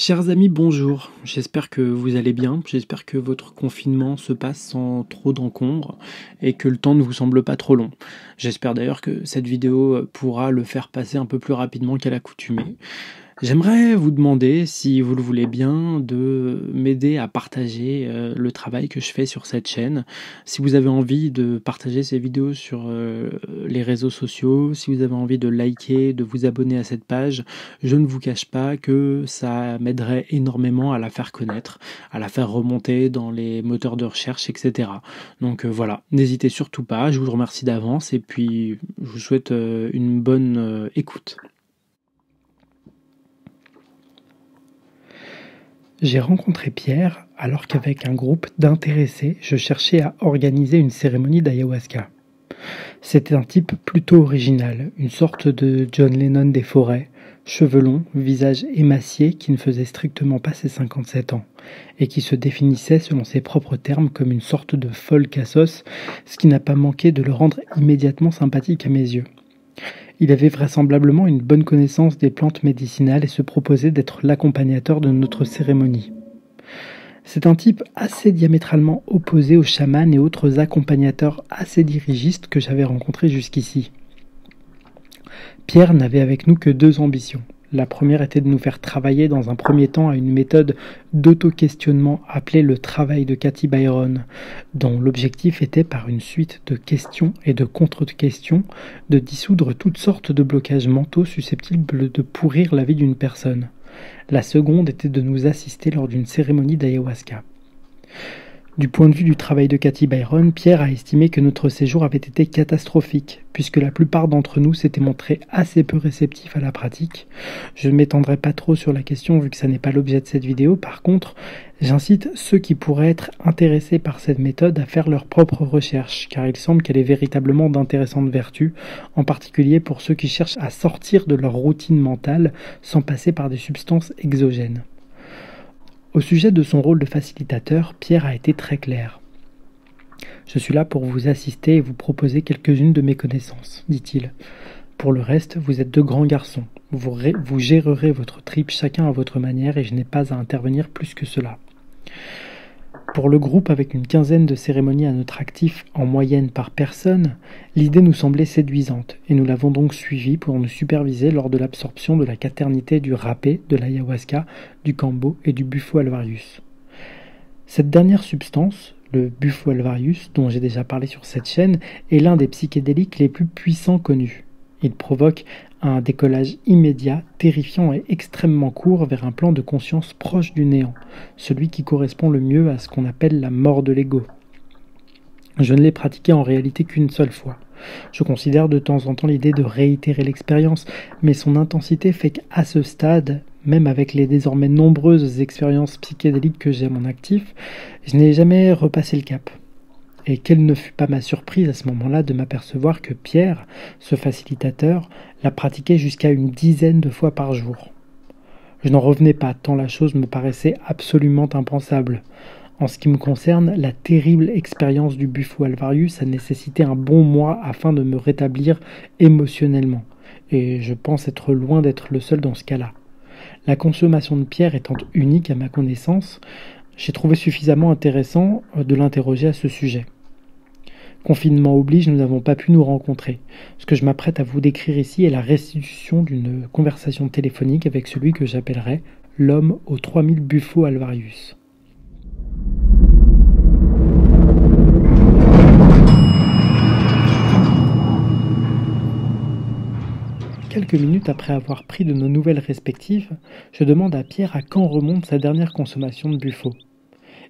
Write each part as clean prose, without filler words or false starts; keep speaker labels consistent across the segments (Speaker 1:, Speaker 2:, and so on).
Speaker 1: Chers amis, bonjour. J'espère que vous allez bien. J'espère que votre confinement se passe sans trop d'encombre et que le temps ne vous semble pas trop long. J'espère d'ailleurs que cette vidéo pourra le faire passer un peu plus rapidement qu'à l'accoutumée. J'aimerais vous demander, si vous le voulez bien, de m'aider à partager le travail que je fais sur cette chaîne. Si vous avez envie de partager ces vidéos sur les réseaux sociaux, si vous avez envie de liker, de vous abonner à cette page, je ne vous cache pas que ça m'aiderait énormément à la faire connaître, à la faire remonter dans les moteurs de recherche, etc. Donc voilà, n'hésitez surtout pas, je vous remercie d'avance et puis je vous souhaite une bonne écoute. J'ai rencontré Pierre alors qu'avec un groupe d'intéressés, je cherchais à organiser une cérémonie d'ayahuasca. C'était un type plutôt original, une sorte de John Lennon des forêts, cheveux longs, visage émacié qui ne faisait strictement pas ses 57 ans, et qui se définissait selon ses propres termes comme une sorte de folle cassos, ce qui n'a pas manqué de le rendre immédiatement sympathique à mes yeux. Il avait vraisemblablement une bonne connaissance des plantes médicinales et se proposait d'être l'accompagnateur de notre cérémonie. C'est un type assez diamétralement opposé aux chamans et autres accompagnateurs assez dirigistes que j'avais rencontrés jusqu'ici. Pierre n'avait avec nous que deux ambitions. La première était de nous faire travailler dans un premier temps à une méthode d'auto-questionnement appelée le travail de Cathy Byron, dont l'objectif était par une suite de questions et de contre-questions de dissoudre toutes sortes de blocages mentaux susceptibles de pourrir la vie d'une personne. La seconde était de nous assister lors d'une cérémonie d'ayahuasca. Du point de vue du travail de Cathy Byron, Pierre a estimé que notre séjour avait été catastrophique, puisque la plupart d'entre nous s'étaient montrés assez peu réceptifs à la pratique. Je ne m'étendrai pas trop sur la question vu que ça n'est pas l'objet de cette vidéo. Par contre, j'incite ceux qui pourraient être intéressés par cette méthode à faire leurs propres recherches, car il semble qu'elle est véritablement d'intéressantes vertus, en particulier pour ceux qui cherchent à sortir de leur routine mentale sans passer par des substances exogènes. Au sujet de son rôle de facilitateur, Pierre a été très clair. « Je suis là pour vous assister et vous proposer quelques-unes de mes connaissances, dit-il. Pour le reste, vous êtes deux grands garçons. Vous gérerez votre trip chacun à votre manière et je n'ai pas à intervenir plus que cela. » Pour le groupe avec une quinzaine de cérémonies à notre actif en moyenne par personne, l'idée nous semblait séduisante et nous l'avons donc suivie pour nous superviser lors de l'absorption de la quaternité du râpé, de l'ayahuasca, du kambo et du bufo alvarius. Cette dernière substance, le bufo alvarius, dont j'ai déjà parlé sur cette chaîne, est l'un des psychédéliques les plus puissants connus. Il provoque un décollage immédiat, terrifiant et extrêmement court vers un plan de conscience proche du néant, celui qui correspond le mieux à ce qu'on appelle la mort de l'ego. Je ne l'ai pratiqué en réalité qu'une seule fois. Je considère de temps en temps l'idée de réitérer l'expérience, mais son intensité fait qu'à ce stade, même avec les désormais nombreuses expériences psychédéliques que j'ai à mon actif, je n'ai jamais repassé le cap. Et quelle ne fut pas ma surprise à ce moment-là de m'apercevoir que Pierre, ce facilitateur, la pratiquait jusqu'à une dizaine de fois par jour. Je n'en revenais pas, tant la chose me paraissait absolument impensable. En ce qui me concerne, la terrible expérience du bufo alvarius a nécessité un bon mois afin de me rétablir émotionnellement, et je pense être loin d'être le seul dans ce cas-là. La consommation de Pierre étant unique à ma connaissance, j'ai trouvé suffisamment intéressant de l'interroger à ce sujet. Confinement oblige, nous n'avons pas pu nous rencontrer. Ce que je m'apprête à vous décrire ici est la restitution d'une conversation téléphonique avec celui que j'appellerais l'homme aux 3000 bufo alvarius. Quelques minutes après avoir pris de nos nouvelles respectives, je demande à Pierre à quand remonte sa dernière consommation de bufo.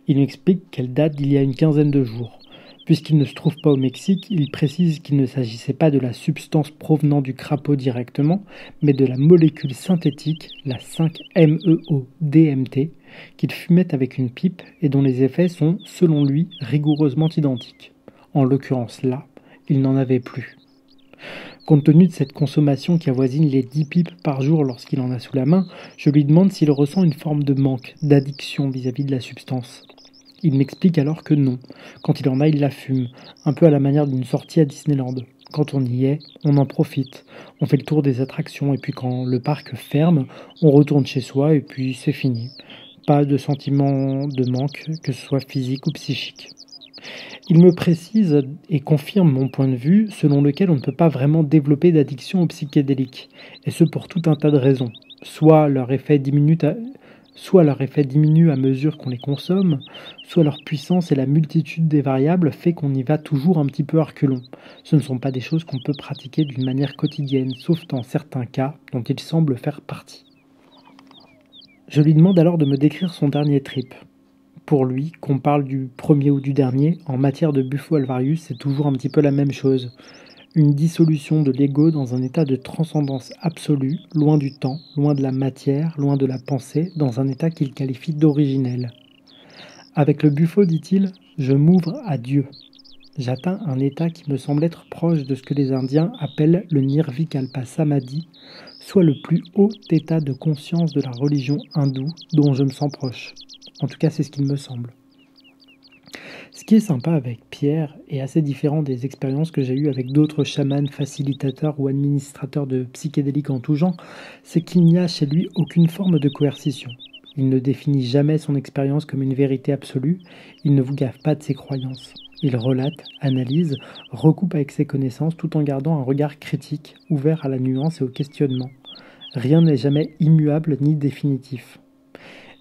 Speaker 1: Il m'explique qu'elle date d'il y a une quinzaine de jours. Puisqu'il ne se trouve pas au Mexique, il précise qu'il ne s'agissait pas de la substance provenant du crapaud directement, mais de la molécule synthétique, la 5-MeO-DMT, qu'il fumait avec une pipe et dont les effets sont, selon lui, rigoureusement identiques. En l'occurrence là, il n'en avait plus. Compte tenu de cette consommation qui avoisine les 10 pipes par jour lorsqu'il en a sous la main, je lui demande s'il ressent une forme de manque, d'addiction vis-à-vis de la substance. Il m'explique alors que non. Quand il en a, il la fume, un peu à la manière d'une sortie à Disneyland. Quand on y est, on en profite. On fait le tour des attractions et puis quand le parc ferme, on retourne chez soi et puis c'est fini. Pas de sentiment de manque, que ce soit physique ou psychique. Il me précise et confirme mon point de vue selon lequel on ne peut pas vraiment développer d'addiction aux psychédéliques, et ce pour tout un tas de raisons. Soit leur effet diminue à mesure qu'on les consomme, soit leur puissance et la multitude des variables fait qu'on y va toujours un petit peu à reculons. Ce ne sont pas des choses qu'on peut pratiquer d'une manière quotidienne, sauf dans certains cas dont il semble faire partie. Je lui demande alors de me décrire son dernier trip. Pour lui, qu'on parle du premier ou du dernier, en matière de Bufo Alvarius, c'est toujours un petit peu la même chose. Une dissolution de l'ego dans un état de transcendance absolue, loin du temps, loin de la matière, loin de la pensée, dans un état qu'il qualifie d'originel. Avec le Bufo, dit-il, je m'ouvre à Dieu. J'atteins un état qui me semble être proche de ce que les Indiens appellent le Nirvikalpa Samadhi, soit le plus haut état de conscience de la religion hindoue dont je me sens proche. En tout cas, c'est ce qu'il me semble. Ce qui est sympa avec Pierre et assez différent des expériences que j'ai eues avec d'autres chamans, facilitateurs ou administrateurs de psychédéliques en tout genre, c'est qu'il n'y a chez lui aucune forme de coercition. Il ne définit jamais son expérience comme une vérité absolue, il ne vous gave pas de ses croyances. Il relate, analyse, recoupe avec ses connaissances tout en gardant un regard critique, ouvert à la nuance et au questionnement. Rien n'est jamais immuable ni définitif.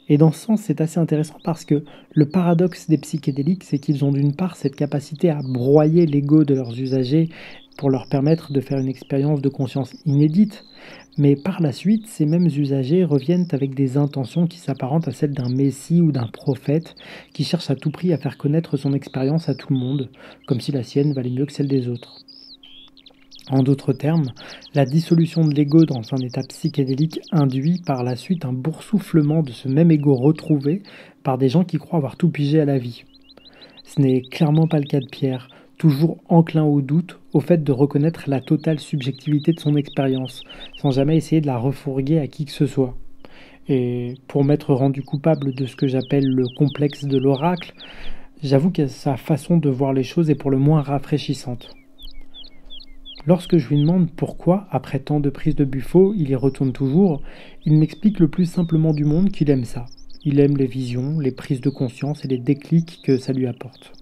Speaker 1: Et dans ce sens, c'est assez intéressant parce que le paradoxe des psychédéliques, c'est qu'ils ont d'une part cette capacité à broyer l'ego de leurs usagers pour leur permettre de faire une expérience de conscience inédite, mais par la suite, ces mêmes usagers reviennent avec des intentions qui s'apparentent à celles d'un messie ou d'un prophète qui cherche à tout prix à faire connaître son expérience à tout le monde, comme si la sienne valait mieux que celle des autres. En d'autres termes, la dissolution de l'ego dans un état psychédélique induit par la suite un boursouflement de ce même ego retrouvé par des gens qui croient avoir tout pigé à la vie. Ce n'est clairement pas le cas de Pierre, toujours enclin au doute, au fait de reconnaître la totale subjectivité de son expérience, sans jamais essayer de la refourguer à qui que ce soit. Et pour m'être rendu coupable de ce que j'appelle le complexe de l'oracle, j'avoue que sa façon de voir les choses est pour le moins rafraîchissante. Lorsque je lui demande pourquoi, après tant de prises de Bufo, il y retourne toujours, il m'explique le plus simplement du monde qu'il aime ça. Il aime les visions, les prises de conscience et les déclics que ça lui apporte.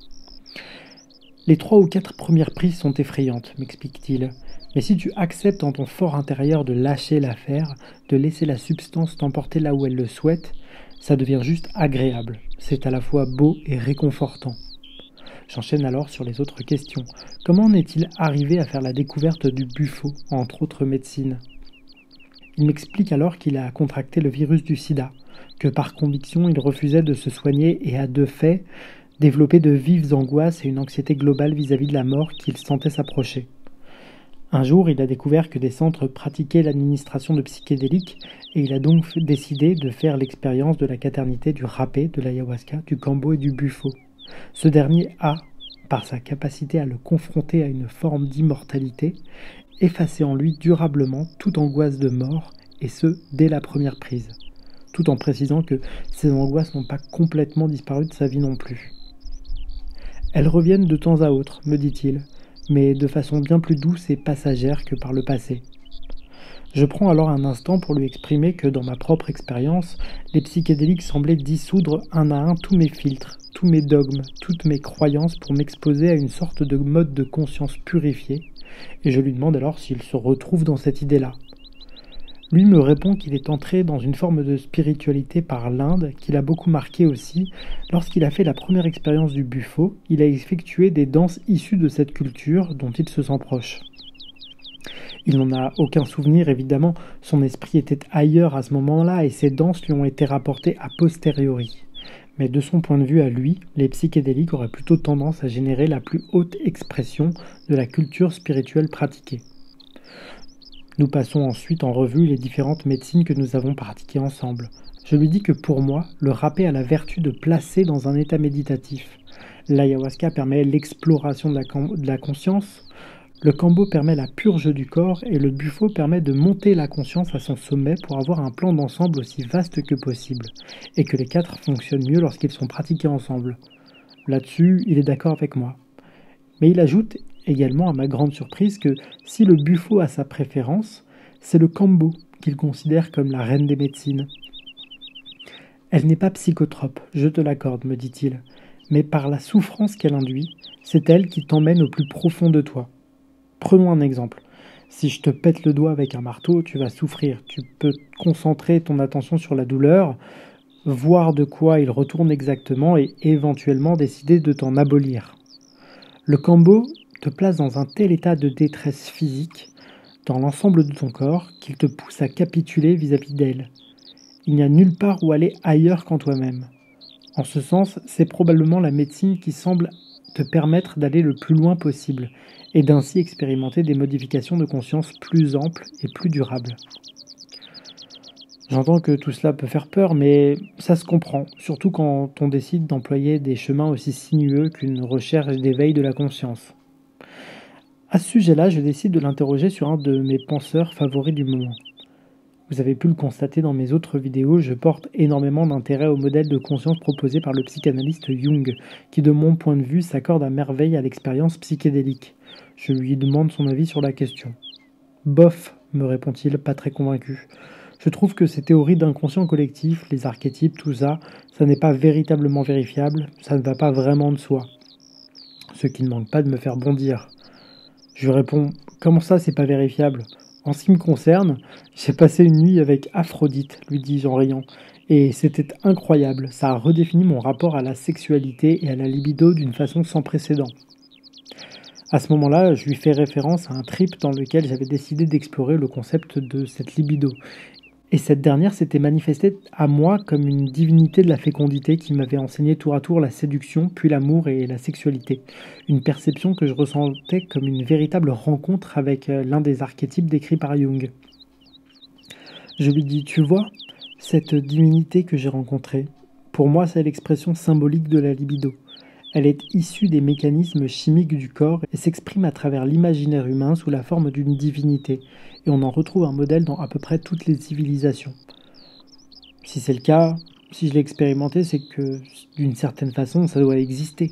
Speaker 1: Les 3 ou 4 premières prises sont effrayantes, m'explique-t-il. Mais si tu acceptes en ton fort intérieur de lâcher l'affaire, de laisser la substance t'emporter là où elle le souhaite, ça devient juste agréable. C'est à la fois beau et réconfortant. J'enchaîne alors sur les autres questions. Comment en est-il arrivé à faire la découverte du Bufo, entre autres médecines ? Il m'explique alors qu'il a contracté le virus du sida, que par conviction il refusait de se soigner et a de fait développé de vives angoisses et une anxiété globale vis-à-vis de la mort qu'il sentait s'approcher. Un jour, il a découvert que des centres pratiquaient l'administration de psychédéliques et il a donc décidé de faire l'expérience de la quaternité du râpé, de l'ayahuasca, du kambo et du Bufo. Ce dernier a, par sa capacité à le confronter à une forme d'immortalité, effacé en lui durablement toute angoisse de mort, et ce, dès la première prise, tout en précisant que ces angoisses n'ont pas complètement disparu de sa vie non plus. Elles reviennent de temps à autre, me dit-il, mais de façon bien plus douce et passagère que par le passé. Je prends alors un instant pour lui exprimer que dans ma propre expérience, les psychédéliques semblaient dissoudre un à un tous mes filtres, tous mes dogmes, toutes mes croyances pour m'exposer à une sorte de mode de conscience purifié, et je lui demande alors s'il se retrouve dans cette idée-là. Lui me répond qu'il est entré dans une forme de spiritualité par l'Inde, qu'il a beaucoup marqué aussi. Lorsqu'il a fait la première expérience du Bufo, il a effectué des danses issues de cette culture dont il se sent proche. Il n'en a aucun souvenir, évidemment, son esprit était ailleurs à ce moment-là et ces danses lui ont été rapportées a posteriori. Mais de son point de vue à lui, les psychédéliques auraient plutôt tendance à générer la plus haute expression de la culture spirituelle pratiquée. Nous passons ensuite en revue les différentes médecines que nous avons pratiquées ensemble. Je lui dis que pour moi, le râpé a la vertu de placer dans un état méditatif. L'ayahuasca permet l'exploration de la conscience, le kambo permet la purge du corps et le Bufo permet de monter la conscience à son sommet pour avoir un plan d'ensemble aussi vaste que possible, et que les 4 fonctionnent mieux lorsqu'ils sont pratiqués ensemble. Là-dessus, il est d'accord avec moi. Mais il ajoute également à ma grande surprise que si le Buffo a sa préférence, c'est le Kambo qu'il considère comme la reine des médecines. Elle n'est pas psychotrope, je te l'accorde, me dit-il, mais par la souffrance qu'elle induit, c'est elle qui t'emmène au plus profond de toi. Prenons un exemple. Si je te pète le doigt avec un marteau, tu vas souffrir. Tu peux concentrer ton attention sur la douleur, voir de quoi il retourne exactement et éventuellement décider de t'en abolir. Le Kambo te place dans un tel état de détresse physique, dans l'ensemble de ton corps, qu'il te pousse à capituler vis-à-vis d'elle. Il n'y a nulle part où aller ailleurs qu'en toi-même. En ce sens, c'est probablement la médecine qui semble te permettre d'aller le plus loin possible et d'ainsi expérimenter des modifications de conscience plus amples et plus durables. J'entends que tout cela peut faire peur, mais ça se comprend, surtout quand on décide d'employer des chemins aussi sinueux qu'une recherche d'éveil de la conscience. À ce sujet-là, je décide de l'interroger sur un de mes penseurs favoris du moment. Vous avez pu le constater dans mes autres vidéos, je porte énormément d'intérêt au modèle de conscience proposé par le psychanalyste Jung, qui de mon point de vue s'accorde à merveille à l'expérience psychédélique. Je lui demande son avis sur la question. Bof, me répond-il, pas très convaincu. Je trouve que ces théories d'inconscient collectif, les archétypes, tout ça, ça n'est pas véritablement vérifiable, ça ne va pas vraiment de soi. Ce qui ne manque pas de me faire bondir. Je lui réponds, comment ça c'est pas vérifiable ? En ce qui me concerne, j'ai passé une nuit avec Aphrodite, lui dis-je en riant, et c'était incroyable, ça a redéfini mon rapport à la sexualité et à la libido d'une façon sans précédent. À ce moment-là, je lui fais référence à un trip dans lequel j'avais décidé d'explorer le concept de cette libido. Et cette dernière s'était manifestée à moi comme une divinité de la fécondité qui m'avait enseigné tour à tour la séduction, puis l'amour et la sexualité. Une perception que je ressentais comme une véritable rencontre avec l'un des archétypes décrits par Jung. Je lui dis, tu vois, cette divinité que j'ai rencontrée, pour moi c'est l'expression symbolique de la libido. Elle est issue des mécanismes chimiques du corps et s'exprime à travers l'imaginaire humain sous la forme d'une divinité, et on en retrouve un modèle dans à peu près toutes les civilisations. Si c'est le cas, si je l'ai expérimenté, c'est que d'une certaine façon ça doit exister.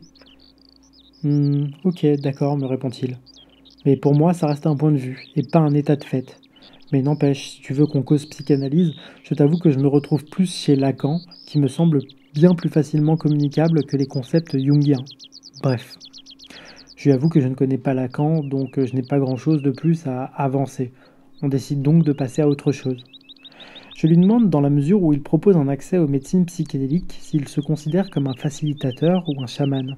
Speaker 1: Ok, d'accord, me répond-il. Mais pour moi ça reste un point de vue, et pas un état de fait. Mais n'empêche, si tu veux qu'on cause psychanalyse, je t'avoue que je me retrouve plus chez Lacan, qui me semble bien plus facilement communicable que les concepts jungiens. Bref, je lui avoue que je ne connais pas Lacan, donc je n'ai pas grand-chose de plus à avancer. On décide donc de passer à autre chose. Je lui demande, dans la mesure où il propose un accès aux médecines psychédéliques, s'il se considère comme un facilitateur ou un chaman.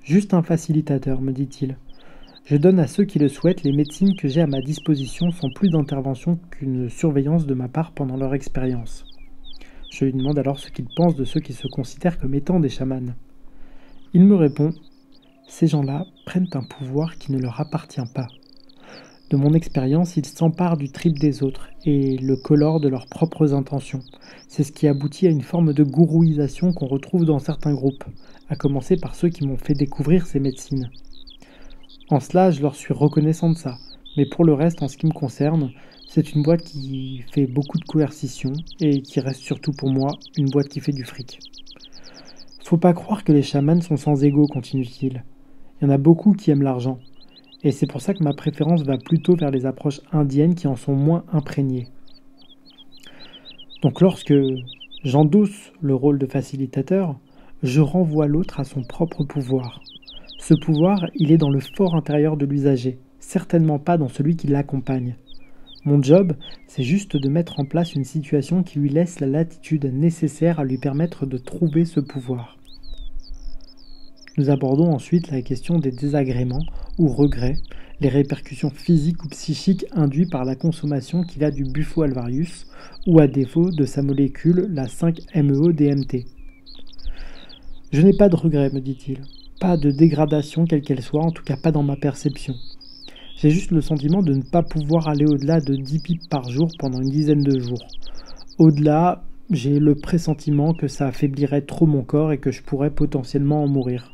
Speaker 1: Juste un facilitateur, me dit-il. Je donne à ceux qui le souhaitent les médecines que j'ai à ma disposition sans plus d'intervention qu'une surveillance de ma part pendant leur expérience. Je lui demande alors ce qu'il pense de ceux qui se considèrent comme étant des chamans. Il me répond « Ces gens-là prennent un pouvoir qui ne leur appartient pas. De mon expérience, ils s'emparent du trip des autres et le colorent de leurs propres intentions. C'est ce qui aboutit à une forme de gourouisation qu'on retrouve dans certains groupes, à commencer par ceux qui m'ont fait découvrir ces médecines. En cela, je leur suis reconnaissant de ça, mais pour le reste, en ce qui me concerne, c'est une boîte qui fait beaucoup de coercition et qui reste surtout pour moi une boîte qui fait du fric. Faut pas croire que les chamans sont sans ego, continue-t-il. Il y en a beaucoup qui aiment l'argent. Et c'est pour ça que ma préférence va plutôt vers les approches indiennes qui en sont moins imprégnées. Donc lorsque j'endosse le rôle de facilitateur, je renvoie l'autre à son propre pouvoir. Ce pouvoir, il est dans le fort intérieur de l'usager, certainement pas dans celui qui l'accompagne. Mon job, c'est juste de mettre en place une situation qui lui laisse la latitude nécessaire à lui permettre de trouver ce pouvoir. Nous abordons ensuite la question des désagréments ou regrets, les répercussions physiques ou psychiques induites par la consommation qu'il a du Buffo alvarius ou à défaut de sa molécule, la 5-MeO-DMT. Je n'ai pas de regrets, me dit-il. Pas de dégradation quelle qu'elle soit, en tout cas pas dans ma perception. J'ai juste le sentiment de ne pas pouvoir aller au-delà de 10 pipes par jour pendant une dizaine de jours. Au-delà, j'ai le pressentiment que ça affaiblirait trop mon corps et que je pourrais potentiellement en mourir.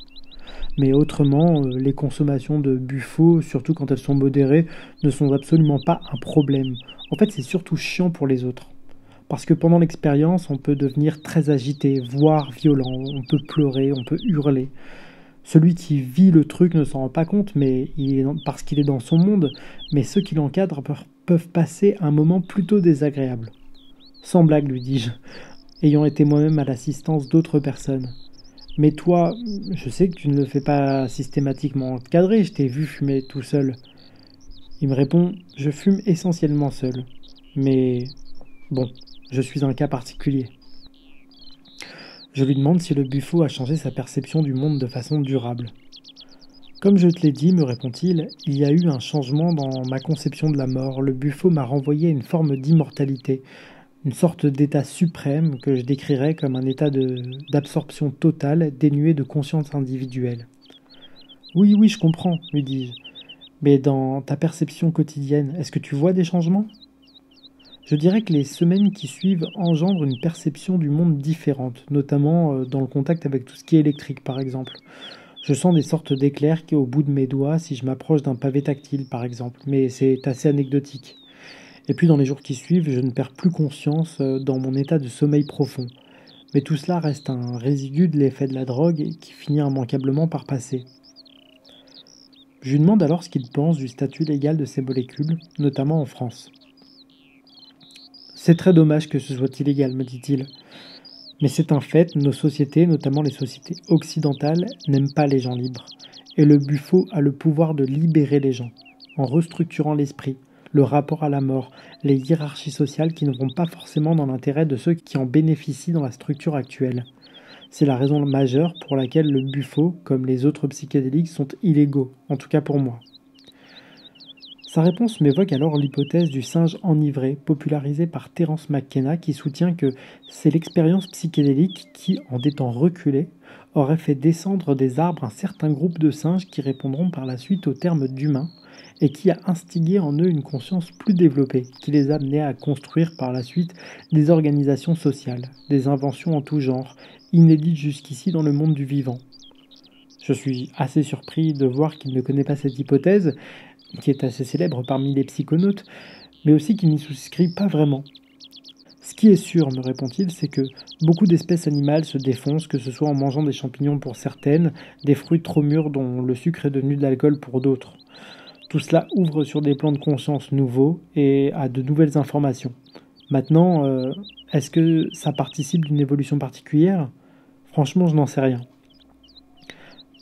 Speaker 1: Mais autrement, les consommations de Buffo, surtout quand elles sont modérées, ne sont absolument pas un problème. En fait, c'est surtout chiant pour les autres. Parce que pendant l'expérience, on peut devenir très agité, voire violent, on peut pleurer, on peut hurler. Celui qui vit le truc ne s'en rend pas compte, parce qu'il est dans son monde, mais ceux qui l'encadrent peuvent passer un moment plutôt désagréable. Sans blague, lui dis-je, ayant été moi-même à l'assistance d'autres personnes. Mais toi, je sais que tu ne le fais pas systématiquement encadré, je t'ai vu fumer tout seul. Il me répond, je fume essentiellement seul. Mais bon, je suis un cas particulier. Je lui demande si le buffo a changé sa perception du monde de façon durable. Comme je te l'ai dit, me répond-il, il y a eu un changement dans ma conception de la mort. Le buffo m'a renvoyé à une forme d'immortalité, une sorte d'état suprême que je décrirais comme un état d'absorption totale, dénué de conscience individuelle. Oui, oui, je comprends, lui dis-je. Mais dans ta perception quotidienne, est-ce que tu vois des changements? Je dirais que les semaines qui suivent engendrent une perception du monde différente, notamment dans le contact avec tout ce qui est électrique par exemple. Je sens des sortes d'éclairs qui au bout de mes doigts si je m'approche d'un pavé tactile par exemple, mais c'est assez anecdotique. Et puis dans les jours qui suivent, je ne perds plus conscience dans mon état de sommeil profond. Mais tout cela reste un résidu de l'effet de la drogue qui finit immanquablement par passer. Je lui demande alors ce qu'il pense du statut légal de ces molécules, notamment en France. C'est très dommage que ce soit illégal, me dit-il. Mais c'est un fait, nos sociétés, notamment les sociétés occidentales, n'aiment pas les gens libres. Et le buffo a le pouvoir de libérer les gens, en restructurant l'esprit, le rapport à la mort, les hiérarchies sociales qui ne vont pas forcément dans l'intérêt de ceux qui en bénéficient dans la structure actuelle. C'est la raison majeure pour laquelle le buffo, comme les autres psychédéliques, sont illégaux, en tout cas pour moi. Sa réponse m'évoque alors l'hypothèse du singe enivré, popularisée par Terence McKenna, qui soutient que c'est l'expérience psychédélique qui, en des temps reculés, aurait fait descendre des arbres un certain groupe de singes qui répondront par la suite au terme d'humains, et qui a instigé en eux une conscience plus développée, qui les a amenés à construire par la suite des organisations sociales, des inventions en tout genre, inédites jusqu'ici dans le monde du vivant. Je suis assez surpris de voir qu'il ne connaît pas cette hypothèse, qui est assez célèbre parmi les psychonautes, mais aussi qu'il n'y souscrit pas vraiment. Ce qui est sûr, me répond-il, c'est que beaucoup d'espèces animales se défoncent, que ce soit en mangeant des champignons pour certaines, des fruits trop mûrs dont le sucre est devenu de l'alcool pour d'autres. Tout cela ouvre sur des plans de conscience nouveaux et à de nouvelles informations. Maintenant, est-ce que ça participe d'une évolution particulière? Franchement, je n'en sais rien.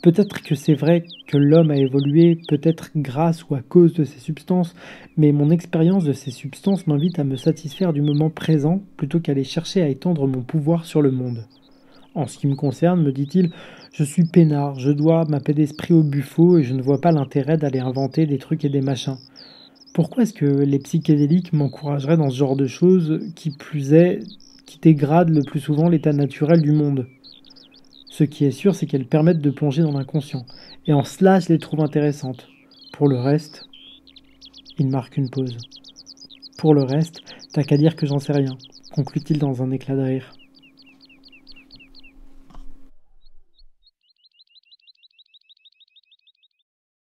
Speaker 1: Peut-être que c'est vrai que l'homme a évolué, peut-être grâce ou à cause de ces substances, mais mon expérience de ces substances m'invite à me satisfaire du moment présent plutôt qu'à aller chercher à étendre mon pouvoir sur le monde. En ce qui me concerne, me dit-il, je suis peinard, je dois ma paix d'esprit au buffo et je ne vois pas l'intérêt d'aller inventer des trucs et des machins. Pourquoi est-ce que les psychédéliques m'encourageraient dans ce genre de choses, qui plus est, qui dégradent le plus souvent l'état naturel du monde? Ce qui est sûr, c'est qu'elles permettent de plonger dans l'inconscient. Et en cela, je les trouve intéressantes. Pour le reste, il marque une pause. Pour le reste, t'as qu'à dire que j'en sais rien, conclut-il dans un éclat de rire.